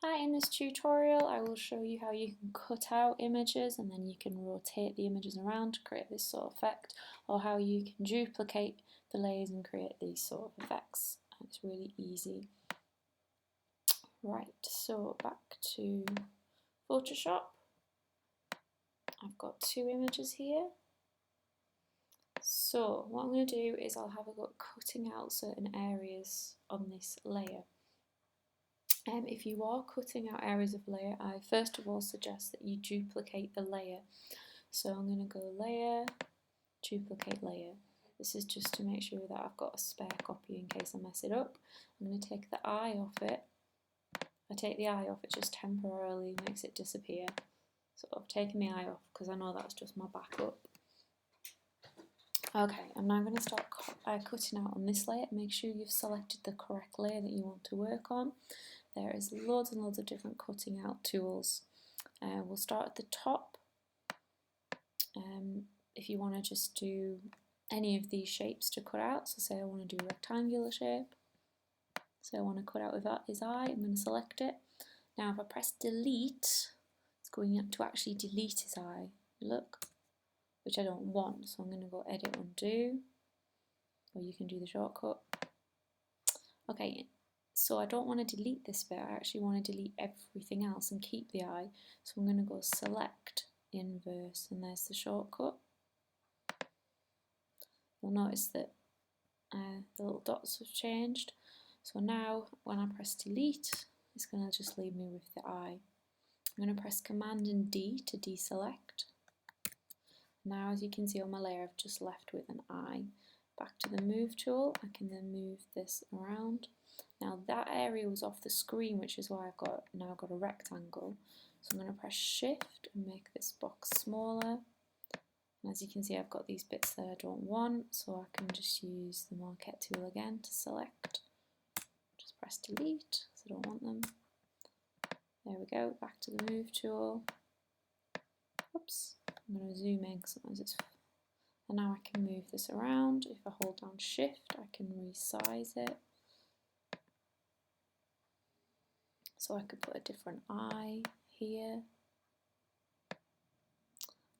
Hi, in this tutorial I will show you how you can cut out images and then you can rotate the images around to create this sort of effect, or how you can duplicate the layers and create these sort of effects. It's really easy. Right, so back to Photoshop. I've got two images here. So what I'm going to do is I'll have a go at cutting out certain areas on this layer. If you are cutting out areas of layer, I first of all suggest that you duplicate the layer. So I'm going to go layer, duplicate layer. This is just to make sure that I've got a spare copy in case I mess it up. I'm going to take the eye off it. I take the eye off, it just temporarily makes it disappear. So I've taken the eye off because I know that's just my backup. Okay, I'm now going to start cutting out on this layer. Make sure you've selected the correct layer that you want to work on. There is loads and loads of different cutting out tools. We'll start at the top. If you want to just do any of these shapes to cut out, so say I want to do a rectangular shape, so I want to cut out his eye, I'm going to select it. Now if I press delete, it's going to actually delete his eye, look, which I don't want, so I'm going to go edit undo, or you can do the shortcut. Okay, so I don't want to delete this bit, I actually want to delete everything else and keep the eye, so I'm going to go select inverse, and there's the shortcut. You'll notice that the little dots have changed. So now when I press delete, it's going to just leave me with the eye. I'm going to press Command and D to deselect. Now as you can see on my layer, I've just left with an eye. Back to the move tool, I can then move this around. Now that area was off the screen, which is why I've now got a rectangle. So I'm going to press Shift and make this box smaller. And as you can see, I've got these bits that I don't want, so I can just use the Marquette tool again to select. Just press delete, because I don't want them. There we go, back to the move tool. Oops, I'm going to zoom in because sometimes it's... And now I can move this around. If I hold down Shift, I can resize it. So I could put a different eye here.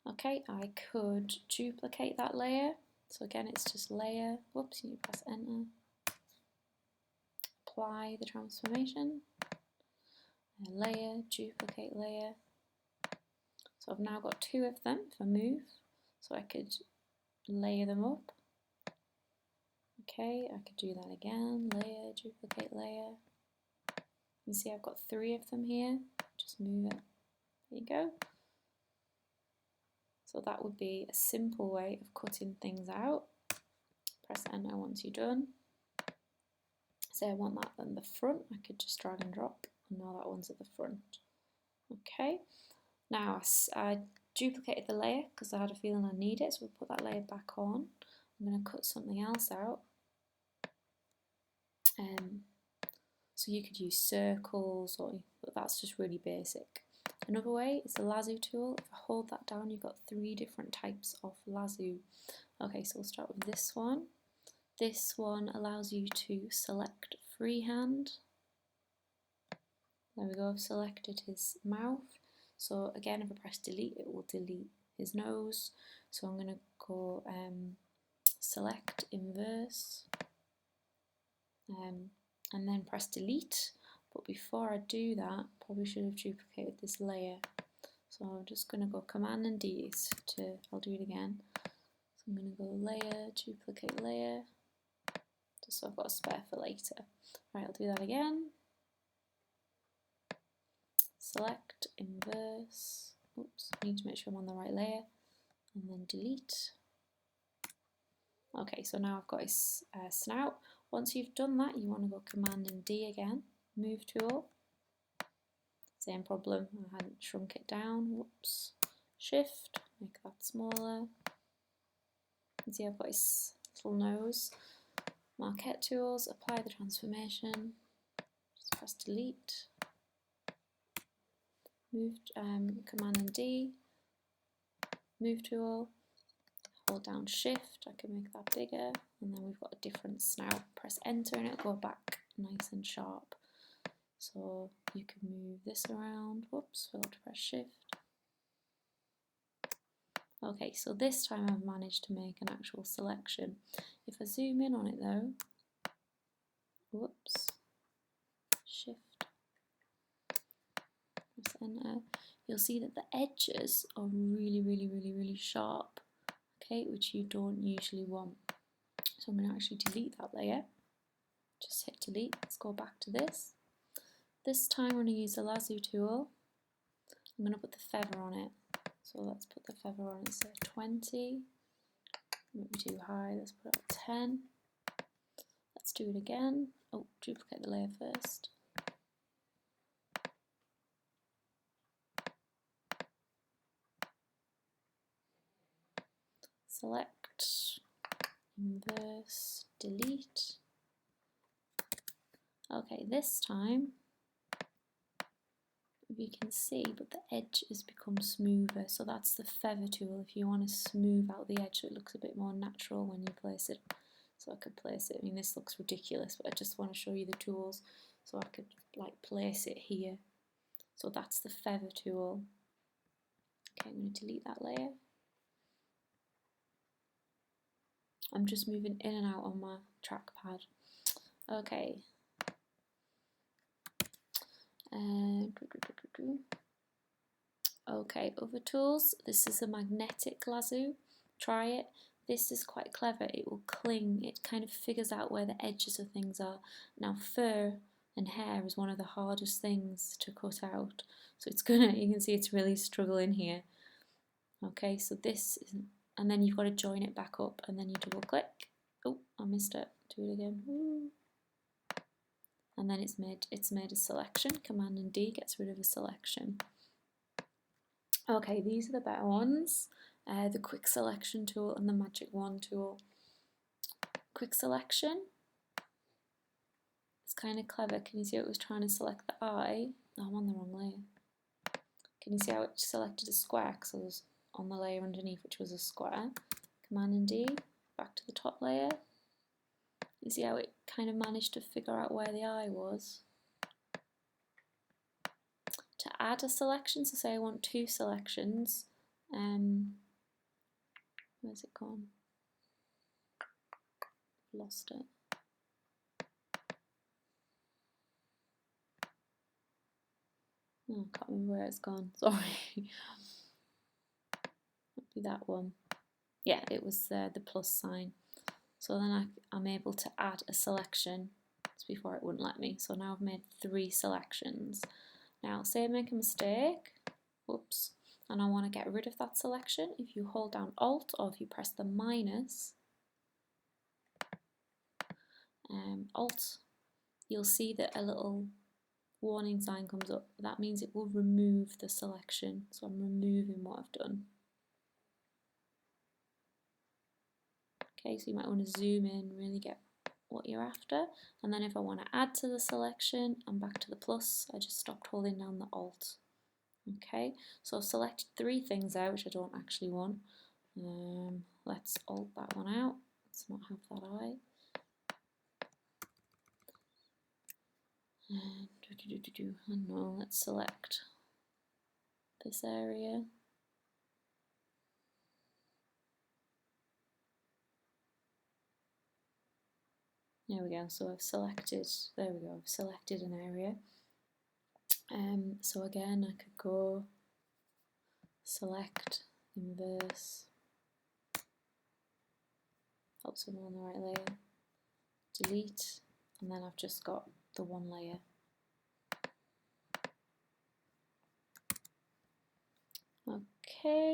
Okay, I could duplicate that layer. So again, it's just layer. Whoops, you press enter. Apply the transformation. Layer, duplicate layer. So I've now got two of them if I move. So I could layer them up. Okay, I could do that again. Layer, duplicate layer. You see I've got three of them here. Just move it. There you go. So that would be a simple way of cutting things out. Press enter once you're done. Say I want that on the front, I could just drag and drop, and now that one's at the front. Okay, now I duplicated the layer because I had a feeling I need it, so we'll put that layer back on. I'm going to cut something else out. So you could use circles, but that's just really basic. Another way is the lasso tool. If I hold that down, you've got three different types of lasso. Okay, so we'll start with this one. This one allows you to select freehand. There we go, I've selected his mouth. So again, if I press delete, it will delete his nose. So I'm going to go select inverse and then press delete. But before I do that, probably should have duplicated this layer. So I'm just going to go Command and D I'll do it again. So I'm going to go layer, duplicate layer, just so I've got a spare for later. Right, I'll do that again. Select, inverse, oops, I need to make sure I'm on the right layer, and then delete. Okay, so now I've got his snout. Once you've done that, you want to go Command and D again, move tool. Same problem, I hadn't shrunk it down, whoops. Shift, make that smaller. You see I've got his little nose. Marquette tools, apply the transformation, just press delete. Move, Command and D, move tool, hold down Shift, I can make that bigger, and then we've got a different snout. Press enter and it'll go back nice and sharp. So you can move this around. Whoops, failed to press shift. Okay, so this time I've managed to make an actual selection. If I zoom in on it though, whoops, shift, press enter, you'll see that the edges are really sharp, okay, which you don't usually want. So I'm going to actually delete that layer. Just hit delete. Let's go back to this. This time I'm going to use the lasso tool. I'm going to put the feather on it. So let's put the feather on it, say 20. Maybe too high, let's put it at 10. Let's do it again. Oh, duplicate the layer first. Select, inverse, delete. Okay, this time, if you can see, but the edge has become smoother, so that's the feather tool if you want to smooth out the edge so it looks a bit more natural when you place it. So I could place it, I mean this looks ridiculous, but I just want to show you the tools, so I could like place it here. So that's the feather tool. Okay, I'm going to delete that layer. I'm just moving in and out on my trackpad. Okay. Okay, other tools. This is a magnetic lasso. Try it. This is quite clever. It will cling. It kind of figures out where the edges of things are. Now, fur and hair is one of the hardest things to cut out. So it's gonna, you can see it's really struggling here. Okay, so this is, and then you've got to join it back up and then you double click. Oh, I missed it. Do it again. Ooh. And then it's made a selection. Command and D gets rid of a selection. Okay, these are the better ones. The quick selection tool and the magic wand tool. Quick selection. It's kind of clever. Can you see it was trying to select the eye? Oh, I'm on the wrong layer. Can you see how it selected a square? Because I was on the layer underneath, which was a square. Command and D, back to the top layer. You see how it kind of managed to figure out where the eye was? To add a selection, so say I want two selections, where's it gone? Lost it. Oh, I can't remember where it's gone, sorry. Might be that one. Yeah, it was the plus sign. So then I'm able to add a selection. It's before it wouldn't let me. So now I've made 3 selections. Now say I make a mistake, whoops, and I want to get rid of that selection. If you hold down Alt or if you press the minus, Alt, you'll see that a little warning sign comes up. That means it will remove the selection. So I'm removing what I've done. Okay, so you might want to zoom in, really get what you're after. And then if I want to add to the selection, I'm back to the plus. I just stopped holding down the Alt. Okay, so I've selected 3 things out, which I don't actually want. Let's Alt that one out. Let's not have that eye. And no, let's select this area. There we go, so I've selected, there we go, I've selected an area. So again, I could go select, inverse, helps I'm on the right layer, delete, and then I've just got the one layer. Okay,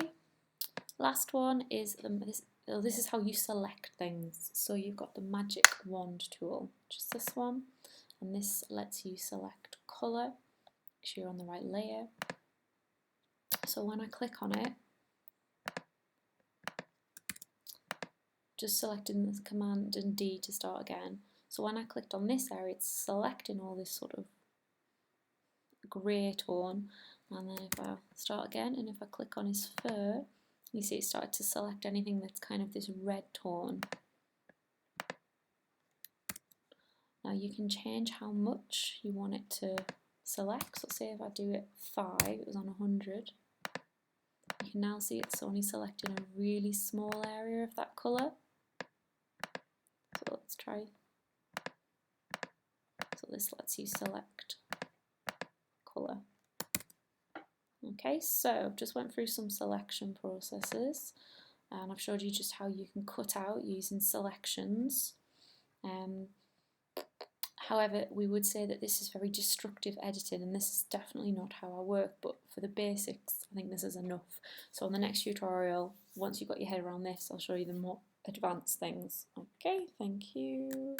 last one is this is how you select things. So you've got the magic wand tool, which is this one, and this lets you select colour. Make sure you're on the right layer. So when I click on it, just selecting the Command and D to start again. So when I clicked on this area, it's selecting all this sort of grey tone, and then if I start again and if I click on his fur, you see it started to select anything that's kind of this red tone. Now you can change how much you want it to select. So say if I do it 5, it was on 100. You can now see it's only selecting a really small area of that colour. So let's try. So this lets you select colour. Okay, so I've just went through some selection processes and I've showed you just how you can cut out using selections. However, we would say that this is very destructive editing and this is definitely not how I work, but for the basics I think this is enough. So on the next tutorial, once you've got your head around this, I'll show you the more advanced things. Okay, thank you.